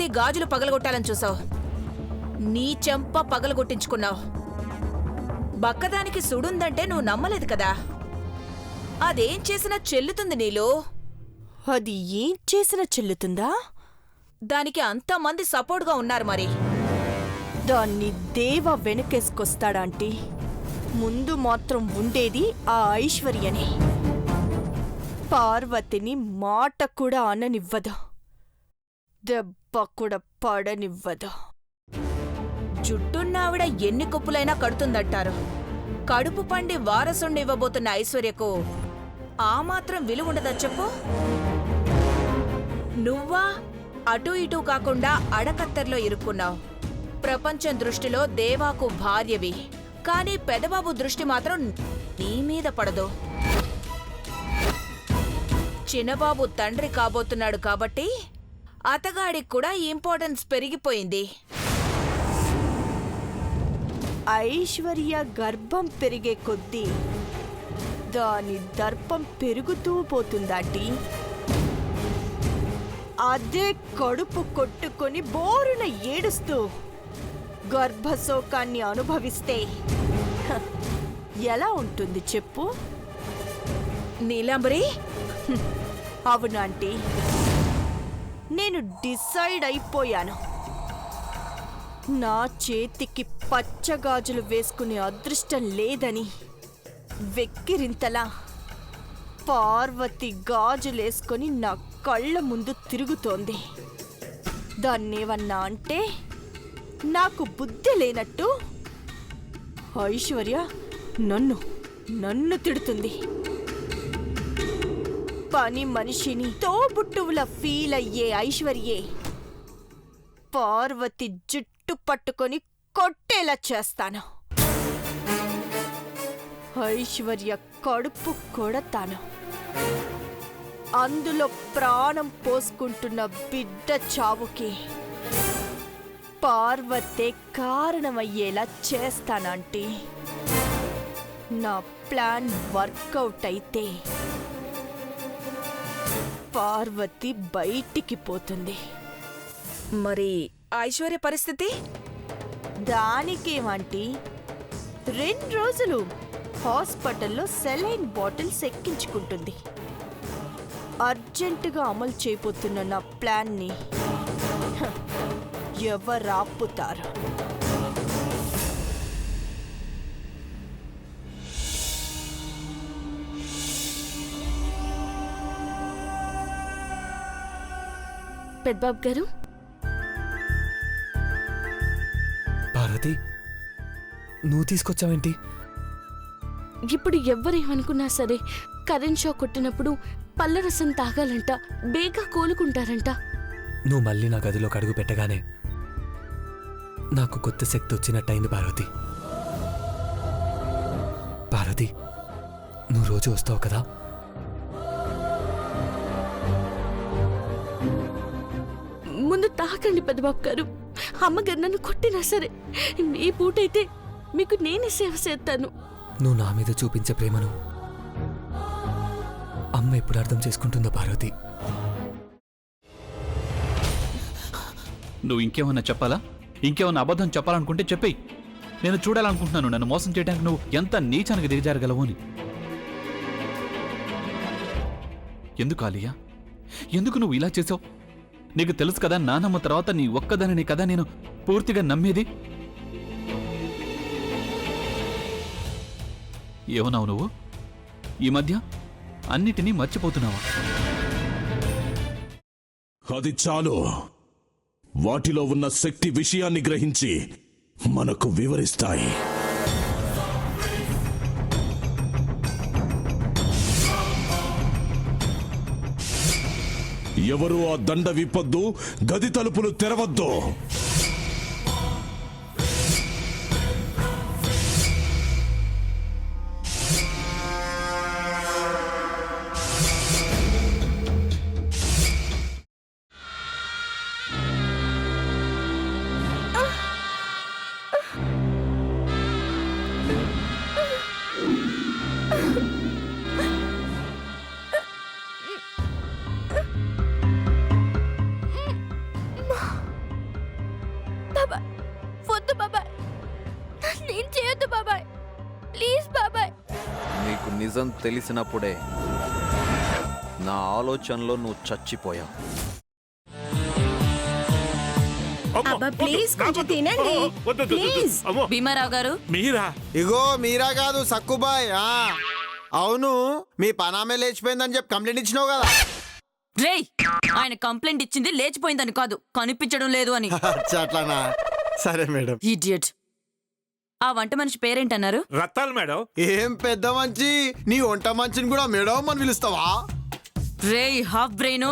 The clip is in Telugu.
పార్వతి గాజులు పగలగొట్టాలని చూసావు. నీ చెంప పగలగొట్టించుకున్నావు. బక్కదానికి సుడుందంటే నువ్వు నమ్మలేదు కదా. అదేం చేసినా చెల్లుతుంది నీలో. అది ఏం చేసినా చెల్లుతుందా? దానికి అంతమంది సపోర్ట్గా ఉన్నారు. మరి దాన్ని దేవ వెనకేసుకొస్తాడాంటీ. ముందు మాత్రం ఉండేది ఆ ఐశ్వర్యనే. పార్వతిని మాట కూడా అననివ్వదు, దెబ్బ కూడా పడనివ్వదు. జుట్టున్నావిడ ఎన్ని కొప్పులైనా కడుతుందంటారు. కడుపు పండి వారసుండివ్వబోతున్న ఐశ్వర్యకు ఆ మాత్రం విలువుండదా చెప్పు? నువ్వా అటూ ఇటూ కాకుండా అడకత్తెరలో ఇరుక్కున్నావు. ప్రపంచం దృష్టిలో దేవాకు భార్యవి, కానీ పెదబాబు దృష్టి మాత్రం నీ మీద పడదు. చిన్నబాబు తండ్రి కాబోతున్నాడు కాబట్టి అతగాడికి కూడా ఇంపార్టెన్స్ పెరిగిపోయింది. ఐశ్వర్య గర్భం పెరిగే కొద్దీ దాని దర్పం పెరుగుతూ పోతుందాటి. అదే కడుపు కొట్టుకొని బోరున ఏడుస్తూ గర్భశోకాన్ని అనుభవిస్తే ఎలా ఉంటుంది చెప్పు? నీలాంబరి, అవునాంటీ, నేను డిసైడ్ అయిపోయాను. నా చేతికి పచ్చగాజులు వేసుకునే అదృష్టం లేదని వెక్కిరింతలా పార్వతి గాజులేసుకొని నా కళ్ళ ముందు తిరుగుతోంది. దాన్నేవన్నా అంటే నాకు బుద్ధి లేనట్టు ఐశ్వర్య నన్ను తిడుతుంది. పని మనిషిని తోబుట్టువుల ఫీల్ అయ్యే ఐశ్వర్యే పార్వతి జుట్టు పట్టుకొని కొట్టేలా చేస్తాను. ఐశ్వర్య కడుపు కొడతాను. అందులో ప్రాణం పోసుకుంటున్న బిడ్డ చావుకి పార్వతే కారణమయ్యేలా చేస్తానంటీ. నా ప్లాన్ వర్కౌట్ అయితే పార్వతి బయటికి పోతుంది. మరి ఐశ్వర్య పరిస్థితి? దానికేమంటీ, 2 రోజులు హాస్పిటల్లో సెలైన్ బాటిల్స్ ఎక్కించుకుంటుంది. అర్జెంటుగా అమలు చేయబోతున్న నా ప్లాన్ని ఎవరాపుతారు? పెద్దబాబు గారు, పార్వతి, నువ్వు తీసుకొచ్చావేంటి? ఇప్పుడు ఎవ్వరేమనుకున్నా సరే కరెంట్ షాక్ కొట్టినప్పుడు పళ్ళరసం తాగాలంట, బేగా కోలుకుంటారంట. నువ్వు మళ్ళీ నా గదిలో అడుగు పెట్టగానే నాకు కొత్త శక్తి వచ్చినట్టయింది పార్వతి. పార్వతి, నువ్వు రోజు వస్తావు కదా? ముందు తాకండి పెద్దబాబు గారు. అమ్మగారు నన్ను కొట్టినా సరే ఈ పూటైతే మీకు నేనే సేవ చేస్తాను. నువ్వు నా మీద చూపించే ప్రేమను అమ్మ ఎప్పుడు అర్థం చేసుకుంటుందో పార్వతి. నువ్వు ఇంకేమన్నా చెప్పాలా? ఇంకేమన్నా అబద్ధం చెప్పాలనుకుంటే చెప్పేయి. నేను చూడాలనుకుంటున్నాను నన్ను మోసం చేయడానికి నువ్వు ఎంత నీచానికి దిగజారగలవు అని. ఎందుకు ఆలియా, ఎందుకు నువ్వు ఇలా చేసావు? నీకు తెలుసు కదా నానమ్మ తర్వాత నీ ఒక్కదానిని కదా నేను పూర్తిగా నమ్మేది. ఏమన్నావు నువ్వు? ఈ మధ్య అన్నిటినీ మర్చిపోతున్నావా? అది చాలు. వాటిలో ఉన్న శక్తి విషయాన్ని గ్రహించి మనకు వివరిస్తాయి. ఎవరు ఆ దండ విప్పొద్దు, గది తలుపులు తెరవద్దు. నిజం తెలిసినప్పుడే నా ఆలోచనలో నువ్వు చచ్చిపోయావు. అబ్బా ప్లీజ్ కొంచెం తినండి ప్లీజ్. భీమారావు గారు మీరా? ఇగో మీరా కాదు సక్కుబాయ్. అవును, మీ పనామే లేచిపోయిందని చెప్పి కంప్లైంట్ ఇచ్చినావు కదా. రేయ్, ఆయన కంప్లైంట్ ఇచ్చింది లేచిపోయిందని కాదు, కనిపించడం లేదు అని. అచ్చా, అట్లానా? సరే మేడం. ఇడియట్. ఆ వంట మనిషి పేరేంటన్నారు? రత్తాలు మేడం. ఏం పెద్ద మంచి, నీ వంట మంచిని కూడా మేడం అని పిలుస్తావా? రేయ్ హాఫ్ బ్రెయిన్,